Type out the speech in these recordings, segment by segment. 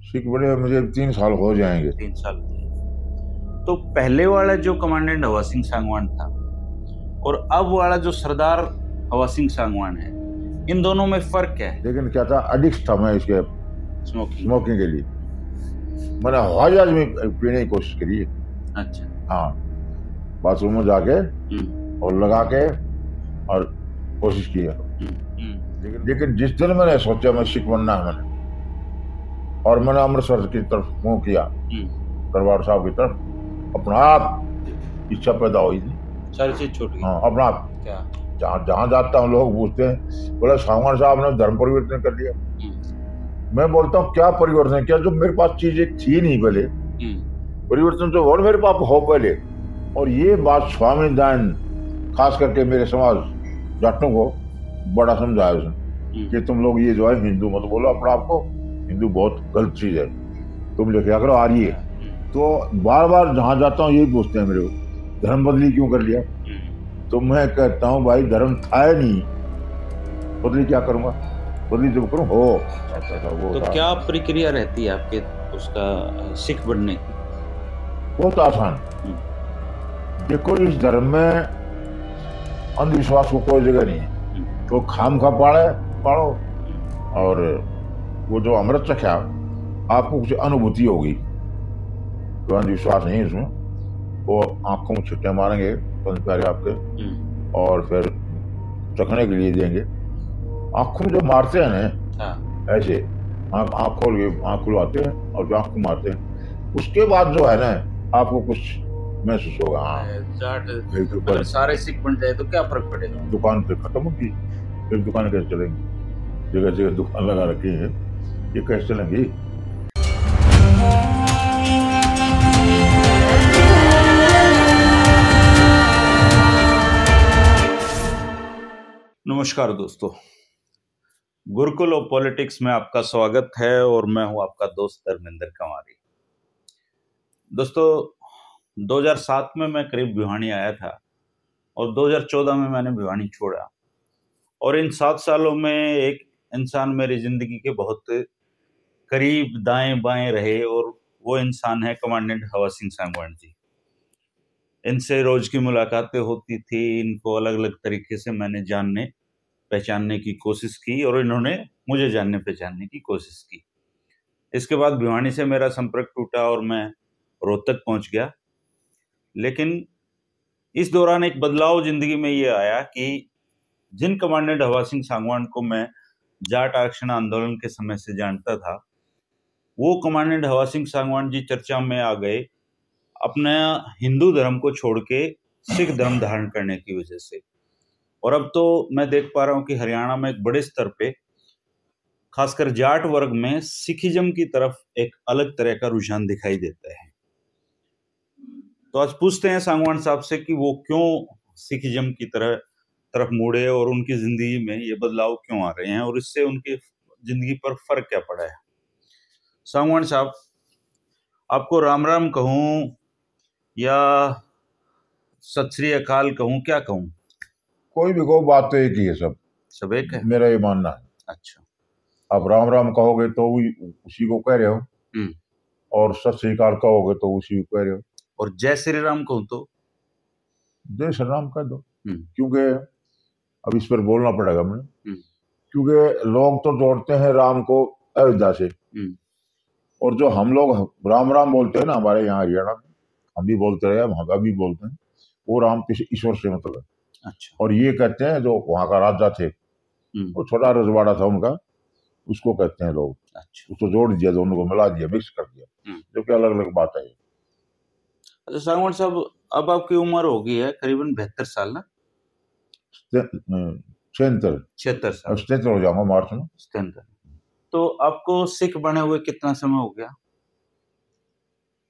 सिख बड़े मुझे 3 साल हो जाएंगे। 3 साल हो जाएंगे। तो पहले वाला जो कमांडेंट हवा सिंह सांगवान था और अब वाला जो सरदार हवा सिंह सांगवान है, इन दोनों में फर्क क्या है? लेकिन क्या था, एडिक्ट था मैं इसके स्मोकिंग। स्मोकिंग के लिए। मैंने हवाई जहाज में पीने की कोशिश करी है। अच्छा। हाँ, बाथरूम में जाके और लगा के और कोशिश की है। लेकिन जिस दिन मैंने सोचा मैं सिख बनना है, मैंने और मैंने अमृतसर की तरफ मुंह किया, दरबार साहब की तरफ, अपना आप इच्छा पैदा हुई थी। सारी चीज छूट गई। हाँ, अपना आप। क्या? जहाँ जहाँ जाता हूँ लोग पूछते हैं, बोले सांगवान साहब ने धर्म परिवर्तन कर लिया। मैं बोलता हूँ क्या परिवर्तन किया, जो मेरे पास चीज एक थी नहीं पहले। परिवर्तन तो और मेरे पास हो पहले। और ये बात स्वामी दयानंद खास करके मेरे समाज जाटों को बड़ा समझाया उसने कि तुम लोग ये जो है हिंदू मत बोलो अपने आप को, हिंदू बहुत गलत चीज है, तुम लिखा करो आर्य। तो बार बार जहां जाता हूँ यही पूछते हैं मेरे को, धर्म बदली क्यों कर लिया? तो मैं कहता हूँ भाई धर्म था ही नहीं, बदली क्या करूंगा, बदली जब करूँ हो। तो क्या प्रक्रिया रहती है आपके उसका सिख बनने की? बहुत आसान। देखो, इस धर्म में अंधविश्वास को कोई जगह नहीं है। तो खाम खा पाड़ो और वो जो अमृत चखा आपको कुछ अनुभूति होगी, तो अंधविश्वास नहीं है उसमें। वो आंखों में छुट्टे मारेंगे पंच प्यारे आपके और फिर चखने के लिए देंगे। आंखों में जो मारते हैं ना ऐसे, आंख खोल के आंख खुलवाते हैं और आंख को मारते हैं, उसके बाद जो है ना आपको कुछ महसूस होगा। अगर सारे सिख बन जाए तो क्या फर्क पड़ेगा? दुकान पे खत्म होगी, फिर दुकान कैसे चलेंगी? जगह जगह दुकान लगा रखी है, ये कैसे चलेंगी? नमस्कार दोस्तों, गुरुकुल ऑफ पॉलिटिक्स में आपका स्वागत है और मैं हूं आपका दोस्त धर्मेंद्र कंवारी। दोस्तों, 2007 में मैं करीब भिवानी आया था और 2014 में मैंने भिवानी छोड़ा और इन 7 सालों में एक इंसान मेरी जिंदगी के बहुत करीब दाएं बाएं रहे और वो इंसान है कमांडेंट हवा सिंह सांगवान जी। इनसे रोज की मुलाकातें होती थी, इनको अलग अलग तरीके से मैंने जानने पहचानने की कोशिश की और इन्होंने मुझे जानने पहचानने की कोशिश की। इसके बाद भिवानी से मेरा संपर्क टूटा और मैं रोहतक पहुंच गया। लेकिन इस दौरान एक बदलाव जिंदगी में ये आया कि जिन कमांडेंट हवा सिंह सांगवान को मैं जाट आरक्षण आंदोलन के समय से जानता था, वो कमांडेंट हवा सिंह सांगवान जी चर्चा में आ गए अपना हिंदू धर्म को छोड़ के सिख धर्म धारण करने की वजह से। और अब तो मैं देख पा रहा हूं कि हरियाणा में एक बड़े स्तर पे खासकर जाट वर्ग में सिखिज्म की तरफ एक अलग तरह का रुझान दिखाई देता है। तो आज पूछते हैं सांगवान साहब से कि वो क्यों सिखिज्म की तरफ मुड़े और उनकी जिंदगी में ये बदलाव क्यों आ रहे हैं और इससे उनकी जिंदगी पर फर्क क्या पड़ा है। सांगवान साहब, आपको राम राम कहूं या सत श्री अकाल कहूं, क्या कहूं? कोई भी कहो, बात तो एक ही है, सब एक है, मेरा ये मानना है। अच्छा, आप राम राम कहोगे तो उसी को कह रहे हो और सत श्री अकाल कहोगे तो उसी को कह रहे हो। और जय श्री राम कहूं तो जय श्री राम कह दो, क्योंकि अब इस पर बोलना पड़ेगा मुझे, क्योंकि लोग तो जोड़ते हैं राम को अयोध्या से, और जो हम लोग राम राम बोलते हैं ना हमारे यहाँ हरियाणा में, हम भी बोलते रहे, हम अभी बोलते हैं, वो राम किसी ईश्वर से मतलब है। अच्छा। और ये कहते हैं जो वहां का राजा थे, वो छोटा रजवाड़ा था उनका, उसको कहते हैं लोग। अच्छा। उसको जोड़ दिया, दोनों को मिला दिया, मिक्स कर दिया, जो कि अलग अलग बात है। अच्छा सांगवान साहब, अब आपकी उम्र हो गई है करीबन 72 साल ना? 76 साल। 77 हो जाऊंगा मार्च में। 77। तो आपको सिख बने हुए कितना समय हो गया?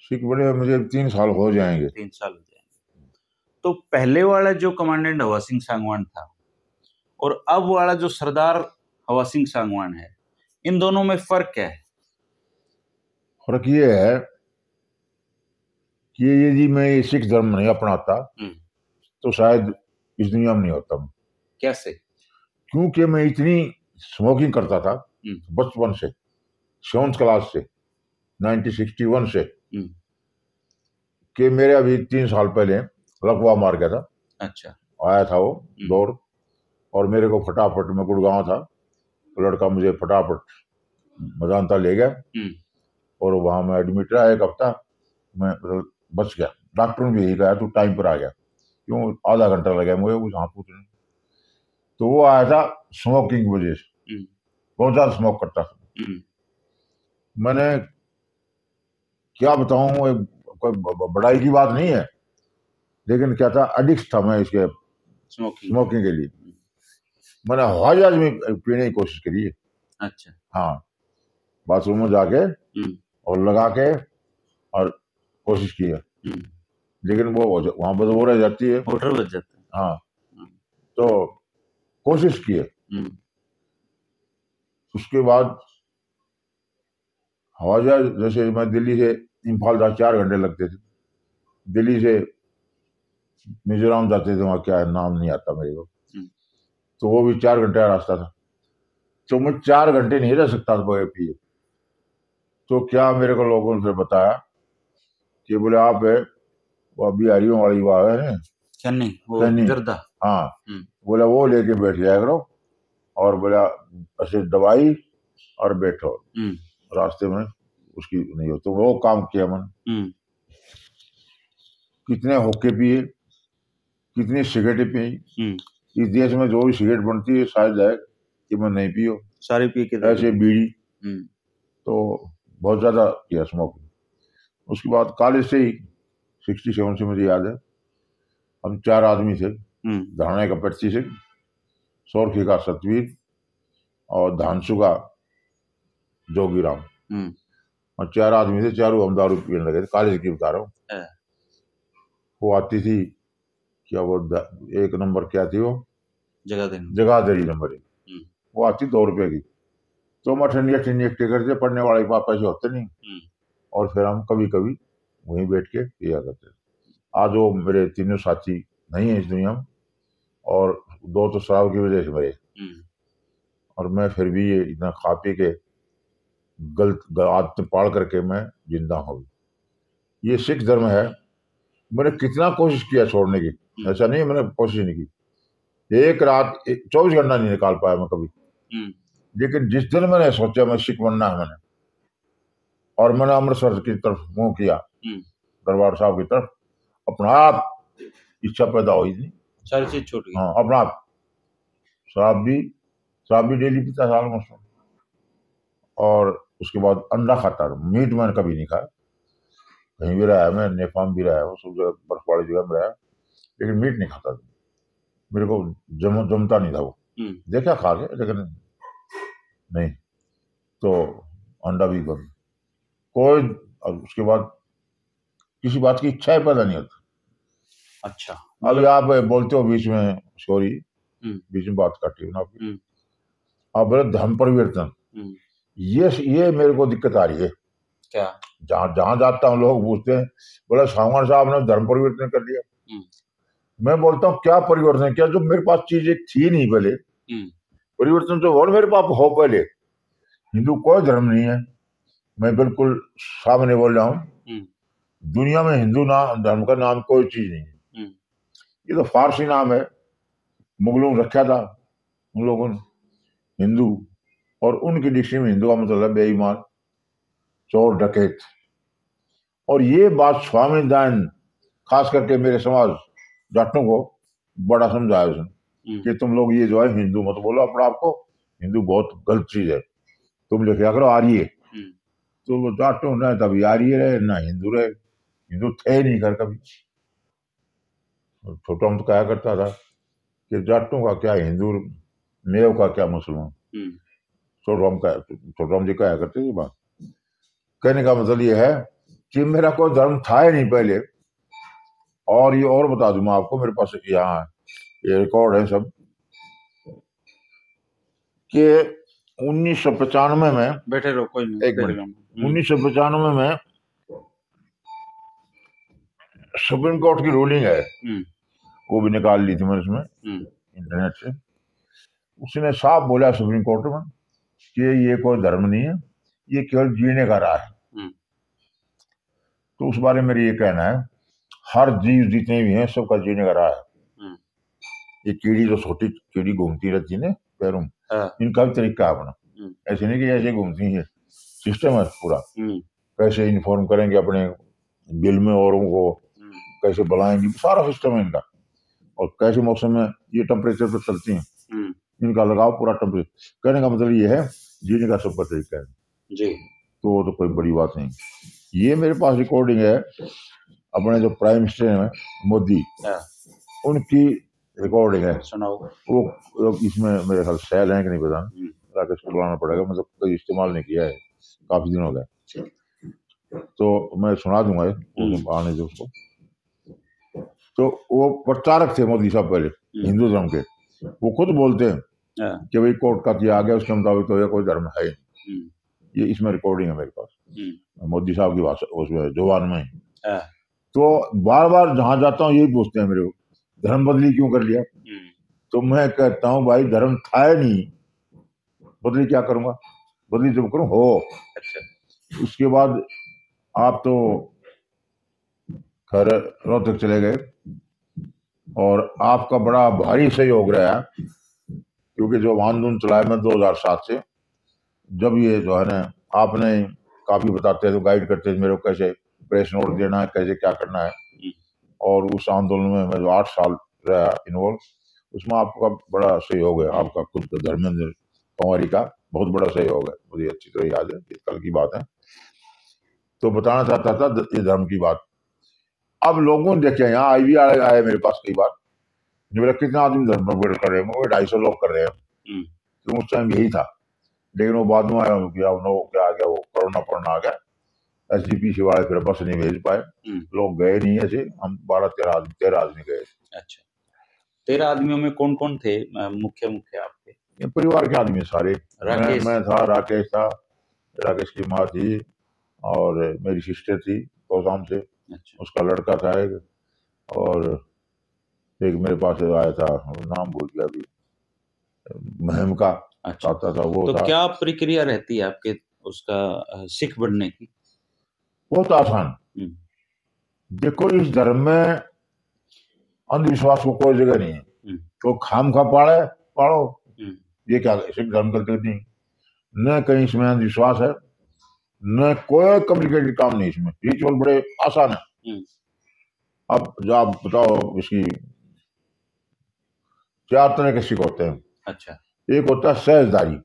सिख बने मुझे 3 साल हो जाएंगे। 3 साल हो जाएंगे। तो पहले वाला जो कमांडेंट हवा सिंह सांगवान था और अब वाला जो सरदार हवा सिंह सांगवान है, इन दोनों में फर्क क्या है? फर्क ये है कि यदि मैं ये सिख धर्म नहीं अपनाता तो शायद इस दुनिया में नहीं होता। कैसे? क्योंकि मैं इतनी स्मोकिंग करता था बचपन से, 7th क्लास से, 1961 से कि मेरे अभी 3 साल पहले लकवा मार गया था। अच्छा। आया था वो दौड़, और मेरे को फटाफट, में गुड़गांव था, तो लड़का मुझे फटाफट मजानता ले गया, और वहां मैं एडमिट रहा 1 हफ्ता। मैं बच गया। डॉक्टर ने भी यही कहा, तू टाइम पर आ गया। क्यों? आधा घंटा लगा मुझे कुछ हाथ पूछने। तो वो आया था स्मोकिंग की वजह से, बहुत ज्यादा स्मोक करता था। मैंने क्या बताऊं, कोई बड़ाई की बात नहीं है, लेकिन क्या था, एडिक्ट था मैं इसके स्मोकिंग के लिए। मैंने हवाई जहाज में पीने की कोशिश करी है। अच्छा। हाँ, बाथरूम में जाके और लगा के और कोशिश की है, लेकिन वो वहां पर वो रह जाती है, मोटर बच जाता है। हाँ, तो कोशिश की है। उसके बाद हवाई जहाज, जैसे मैं दिल्ली से इम्फाल जा 4 घंटे लगते थे, दिल्ली से मिजोरम जाते थे, वहां क्या है नाम नहीं आता मेरे को, तो वो भी 4 घंटे का रास्ता था। तो मैं 4 घंटे नहीं रह सकता था बगैर पिए। तो क्या मेरे को लोगों ने फिर बताया कि बोले आप वो अभी हरियों वाली बात है चन्नी जर्दा, हाँ, बोला वो लेके बैठ जाया करो, और बोला ऐसे दवाई और बैठो रास्ते में, उसकी नहीं हो। तो वो काम किया मैंने। कितने हुक्के पिए, कितनी सिगरेटें पी। इस देश में जो भी सिगरेट बनती है शायद है कि मैं नहीं पियो, सारी पी के ऐसे बीड़ी। तो बहुत ज्यादा किया स्मोकिंग। उसके बाद कॉलेज से ही 67 से मुझे याद है, हम 4 आदमी थे, धाने का 25 सिंह, सौरखी का सतवीर, और धानसू का जोगीराम, और 4 आदमी थे। चारों हम दारू पीने लगे थे। कॉलेज की बता रहा हूँ। वो आती थी क्या, वो 1 नंबर क्या थी वो, जगाधरी नंबर 1, वो आती 2 रुपए की। तो हम ठंडिया इकट्ठे करते, पढ़ने वाले के पास पैसे होते नहीं, और फिर हम कभी कभी वहीं बैठ के पिया करते थे। आज वो मेरे तीनों साथी नहीं है इस दुनिया में, और 2 तो शराब की वजह से मरे, और मैं फिर भी ये इतना खा पी के गलत आदत पाड़ करके मैं जिंदा हूँ। ये सिख धर्म है। मैंने कितना कोशिश किया छोड़ने की, ऐसा नहीं मैंने कोशिश नहीं की। एक रात 24 घंटा नहीं निकाल पाया मैं कभी। लेकिन जिस दिन मैंने सोचा मैं सिख बनना है, मैंने, और मैंने अमृतसर की तरफ मुंह किया, दरबार साहब की तरफ, अपना आप इच्छा पैदा हुई थी, सारी चीज छूट गई। हाँ, अपना आप। शराब भी डेली पीता था ऑलमोस्ट, और उसके बाद अंडा खाता था। मीट मैंने कभी नहीं खाया। कहीं भी रहा है मैं, नेपाल भी रहा है, वो सब जगह बर्फ वाली जगह में रहा, लेकिन मीट नहीं खाता था। मेरे को जमता नहीं था वो। देखा खा के, लेकिन नहीं। तो अंडा भी बंद, कोई। उसके बाद किसी बात की इच्छा ही पैदा नहीं होती। अच्छा, अभी आप बोलते हो बीच में, सॉरी, बीच में बात काटी हूँ आपकी। आप बोले धर्म परिवर्तन, ये मेरे को दिक्कत आ रही है। क्या? जहां जाता हूँ लोग पूछते हैं, बोला सावंत साहब ने धर्म परिवर्तन कर लिया। मैं बोलता हूँ क्या परिवर्तन किया, जो मेरे पास चीजें थी नहीं पहले। परिवर्तन तो और मेरे पास हो पहले। हिंदू कोई धर्म नहीं है, मैं बिल्कुल सामने बोल रहा हूँ। दुनिया में हिंदू नाम, धर्म का नाम कोई चीज नहीं है। ये तो फारसी नाम है, मुगलों ने रखा था उन लोगों ने हिंदू, और उनकी डिक्शनरी में हिंदू का मतलब बेईमान, चोर, डकैत। और ये बात स्वामी दयानंद खास करके मेरे समाज जाटों को बड़ा समझाया उसने कि तुम लोग ये जो है हिंदू मत बोलो अपने आप को, हिंदू बहुत गलत चीज है, तुम लिखा करो आर्य। तो वो जाटों ने तभी आर्य रहे ना हिंदू रहे, हिंदू थे नहीं कर कभी। छोटा हम तो कहा करता था कि जाटों का क्या हिंदू, मेव का क्या मुसलमान। छोटा हम जी कहा करते थे बात। कहने का मतलब ये है कि मेरा कोई धर्म था ही नहीं पहले। और ये और बता दूं मैं आपको, मेरे पास यहाँ ये रिकॉर्ड है सब, कि 1995 में, बैठे रहो कोई नहीं, एक मिनट, 1995 में सुप्रीम कोर्ट की रूलिंग है, वो भी निकाल ली थी मैंने इसमें इंटरनेट से। उसने साफ बोला सुप्रीम कोर्ट में कि ये कोई धर्म नहीं है, ये केवल जीने का राह है। तो उस बारे में मेरी ये कहना है, हर जीव जितने भी हैं सबका जीने का राह है। ये कीड़ी जो छोटी कीड़ी घूमती रहती है ना पैरों में, इनका भी तरीका है अपना। ऐसे नहीं कि ऐसे घूमती है, सिस्टम है पूरा। कैसे इन्फॉर्म करेंगे अपने बिल में औरों को, कैसे बुलाएंगे, सारा सिस्टम है इनका। और कैसे मौसम में ये टेम्परेचर पर चलती हैं, इनका लगाव पूरा टेम्परेचर। कहने का मतलब ये है, जीने का सबका तरीका है जी। तो कोई बड़ी बात नहीं। ये मेरे पास रिकॉर्डिंग है अपने जो प्राइम मिनिस्टर हैं मोदी, उनकी रिकॉर्डिंग है। सुनाओ। वो इसमें मेरे ख्याल सैल है कि नहीं पता, राकेश को बुलाना पड़ेगा, मतलब कोई इस्तेमाल नहीं किया है, काफी दिन हो गए। तो मैं सुना दूंगा आने दो उसको। तो वो प्रचारक थे मोदी साहब पहले हिंदू धर्म के। वो खुद बोलते हैं कि भाई कोर्ट का किया आ गया, उसके मुताबिक तो कोई धर्म है। ये इसमें रिकॉर्डिंग है मेरे पास मोदी साहब की भाषा, उसमें जुबान में। तो बार बार जहां जाता हूँ यही पूछते हैं मेरे को, धर्म बदली क्यों कर लिया? तो मैं कहता हूँ भाई धर्म था नहीं, बदली क्या करूंगा, बदली जब करूं हो। अच्छा। उसके बाद आप तो खैर रोहतक चले गए और आपका बड़ा भारी सहयोग रहा, क्योंकि जो आंदोलन चलाया मैं 2007 से, जब ये जो है ना आपने काफी बताते थे, गाइड करते थे मेरे को कैसे प्रेस नोट देना है, कैसे क्या करना है। और उस आंदोलन में मैं जो 8 साल रहा इन्वॉल्व, उसमें आपका बड़ा सहयोग है, आपका खुद का धर्मेंद्र कंवारी का बहुत बड़ा सहयोग है, मुझे अच्छी तरह याद है, कल की बात है। तो बताना चाहता था ये धर्म की बात। अब लोगों ने देखे, यहाँ आई भी आए मेरे पास कई बार, जो बोले कितना आदमी धर्म प्रकट कर रहे हैं, 250 लोग कर रहे हैं। तो उस टाइम यही था, लेकिन वो बाद में आया क्या आ गया, वो कोरोना आ गया, SGPC वाले फिर बस नहीं भेज पाए, लोग गए नहीं। ऐसे हम 13 आदमी गए। अच्छा, 13 आदमियों में कौन कौन थे मुख्य आपके? ये परिवार के आदमी सारे। मैं था, राकेश था, राकेश की माँ थी और मेरी सिस्टर थी कोसाम से। अच्छा। उसका लड़का था एक, और एक मेरे पास आया था, नाम भूल गया अभी, महम का। अच्छा। आता था वो। तो था। क्या प्रक्रिया रहती है आपके उसका सिख बनने की? बहुत आसान। देखो इस धर्म में अंधविश्वास को कोई जगह नहीं है। तो खाम खा पाड़ो, ये क्या सिख धर्म करते नहीं, न कहीं इसमें अंधविश्वास है, न कोई कॉम्प्लिकेटेड काम नहीं इसमें, रिचुअल बड़े आसान है। अब जो आप बताओ, इसकी 4 तरह के सिख होते हैं। अच्छा। एक होता है सहजदारी,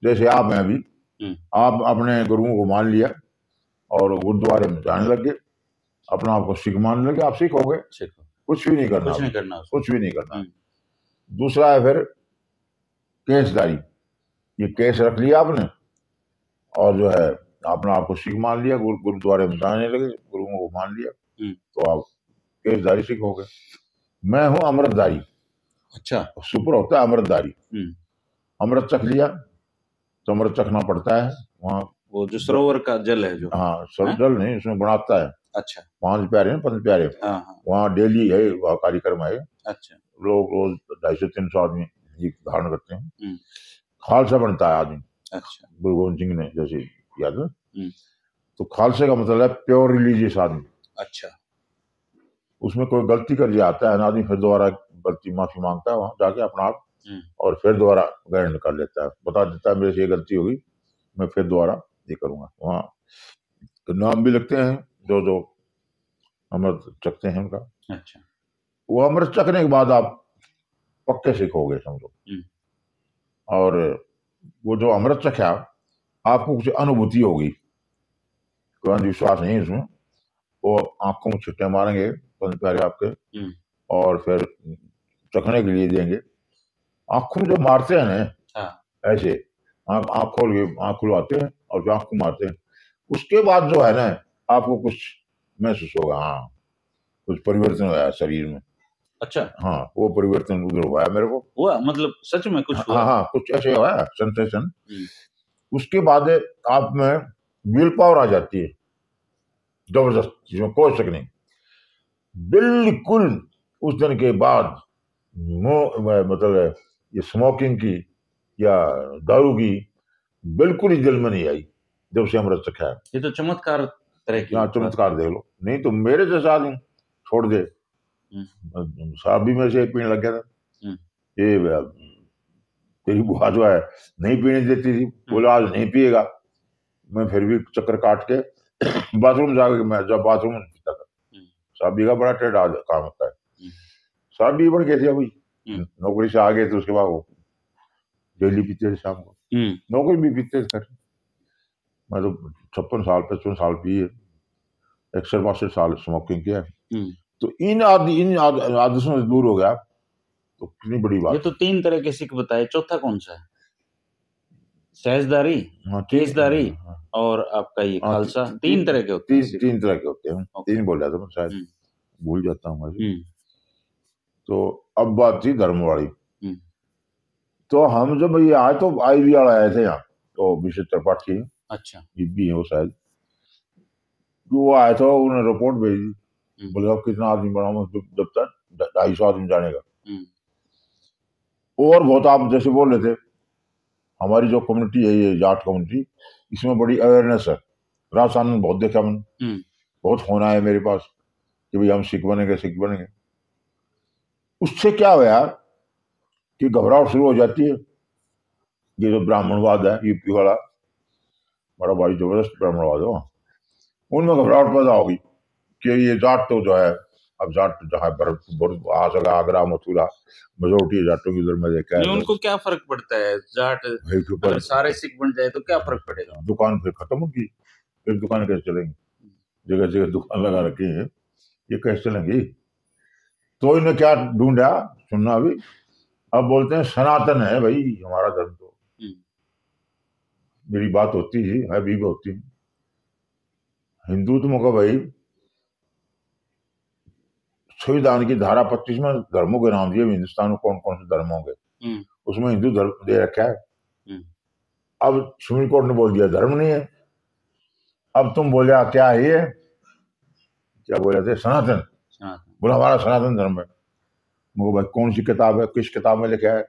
जैसे आप हैं अभी, आप अपने गुरुओं को मान लिया और गुरुद्वारे में जाने लगे, अपना आपको सिख मानने लगे, आप सिख हो गए। कुछ भी नहीं करना, कुछ भी नहीं करना। दूसरा है फिर केसदारी, ये केस रख लिया आपने और जो है अपना आपको सिख मान लिया, गुरुद्वारे में जाने लगे, गुरुओं को मान लिया, तो आप केसदारी सिख हो गए। मैं हूं अमृतधारी। अच्छा। सुपर होता है अमृतधारी। अमृत चख लिया तो अमृत चखना पड़ता है वहाँ, वो जो सरोवर का जल है जो। हाँ, जल नहीं, उसमें बनाता है। अच्छा। 5 प्यारे हैं, 5 प्यारे। वहाँ डेली है, वहाँ कार्यक्रम है। अच्छा। लोग रोज 250-300 आदमी ये धारण करते हैं। खालसा बनता है आदमी। अच्छा। गुरु गोविंद सिंह ने जैसे याद है। तो खालसे का मतलब है प्योर रिलीजियस आदमी। अच्छा। उसमें कोई गलती कर जाता है ना आदमी, फिर दोबारा गलती माफी मांगता है वहां जाके अपना आप, और फिर दोबारा ग्रहण कर लेता है, बता देता है मेरे से ये गलती होगी, मैं फिर दोबारा ये करूंगा। वहाँ तो नाम भी लगते हैं जो अमृत चखते हैं उनका। अच्छा। वो अमृत चखने के बाद आप पक्के सिख हो गए समझो। और वो जो अमृत चखा, आपको कुछ अनुभूति होगी, कोई अंधविश्वास नहीं इसमें। वो आंखों में छुट्टियां मारेंगे पंच प्यारे आपके, और फिर चखने के लिए देंगे। आंखों में जो मारते हैं ना, ऐसे आंख खोल के आंख खुलवाते हैं और फिर आंख को मारते हैं, उसके बाद जो है ना आपको कुछ महसूस होगा, हाँ कुछ परिवर्तन हुआ शरीर में। अच्छा। हाँ, वो परिवर्तन उधर हुआ है मेरे को। हुआ मतलब सच में कुछ हुआ? हाँ, कुछ ऐसे हुआ है सेंसेशन। उसके बाद आप में विल पावर आ जाती है जबरदस्त, जिसमें कोई शक नहीं। बिल्कुल उस दिन के बाद मतलब ये स्मोकिंग की या दारू की बिल्कुल ही दिल में नहीं आई जब से अमृत चखा है। ये तो चमत्कार तरह की यहाँ चमत्कार देख लो। नहीं तो मेरे जैसा आदमी छोड़ दे, शराब भी मेरे से पीने लग गया था। ये तेरी बुआ जो है नहीं पीने देती थी, बोला आज नहीं पिएगा, मैं फिर भी चक्कर काट के बाथरूम जाके, मैं जब बाथरूम में पीता था। शराबी का बड़ा टेढ़ा काम होता है। शराबी बन गए थे अभी, नौकरी से आ गए थे, उसके बाद वो डेली पीते थे शाम को, नौकरी भी पीते थे। मैं तो 56 साल 55 साल पिए, 61 साल स्मोकिंग किया। तो इन आदतों से दूर हो गया तो कितनी बड़ी बात। ये तो 3 तरह के सिख बताए, चौथा कौन सा है? सहजदारी, केसदारी और आपका ये खालसा, 3 तरह के होते हैं। 3 तरह के होते हैं। 3 बोल रहा था मैं, शायद भूल जाता हूँ मैं। तो अब बात थी धर्म वाली। तो हम जब ये आए तो IVR आए थे यहाँ, तो विशेष त्रिपाठी, अच्छा भी है वो शायद, वो आया था, उन्होंने रिपोर्ट भेजी, बोले अब कितना आदमी बनाऊंगा, जब तक 250 आदमी जानेगा। और बहुत आप जैसे बोल रहे थे, हमारी जो कम्युनिटी है ये जाट कम्युनिटी, इसमें बड़ी अवेयरनेस है। राजस्थान में बहुत देखा मैंने, बहुत फोन आया मेरे पास कि भाई हम सिख बनेंगे, सिख बनेंगे। उससे क्या हुआ यार कि घबराहट शुरू हो जाती है। ये जो ब्राह्मणवाद है यूपी वाला, बड़ा भारी जबरदस्त ब्राह्मणवाद हो, उनमें घबराहट पैदा होगी कि ये जाट तो जो है, अब जाट जहाँ आगरा मथुरा मेजोरिटी जाटों की उधर में देखा है। उनको क्या फर्क पड़ता है? जाट अगर सारे सिख बन जाए तो क्या फर्क पड़ेगा? दुकान फिर खत्म होगी, फिर दुकान कैसे चलेंगी? जगह जगह दुकान लगा रखी है, ये कैसे चलेंगी? तो इन्हें क्या ढूंढा, सुनना अभी, अब बोलते हैं सनातन है भाई हमारा धर्म। तो मेरी बात होती है भी होती है। हिंदुत्व का भाई संविधान की धारा 25 में धर्मों के नाम दिए, हिंदुस्तान में कौन कौन से धर्म होंगे, उसमें हिंदू धर्म दे रखा है। अब सुप्रीम कोर्ट ने बोल दिया धर्म नहीं है। अब तुम बोले क्या है ये, क्या बोले थे? सनातन। बोला हमारा सनातन धर्म है। मुझे भाई कौन सी किताब है, किस किताब में लिखा है?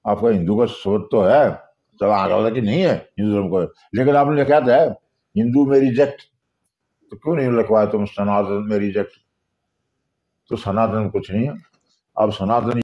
आपका हिंदू का सोच तो है, चलो आगे कि नहीं है हिंदू धर्म को, लेकिन आपने लिखा था हिंदू में रिजेक्ट, तो क्यों नहीं लिखवाया तुम सनातन में रिजेक्ट? तो सनातन कुछ नहीं है। अब सनातन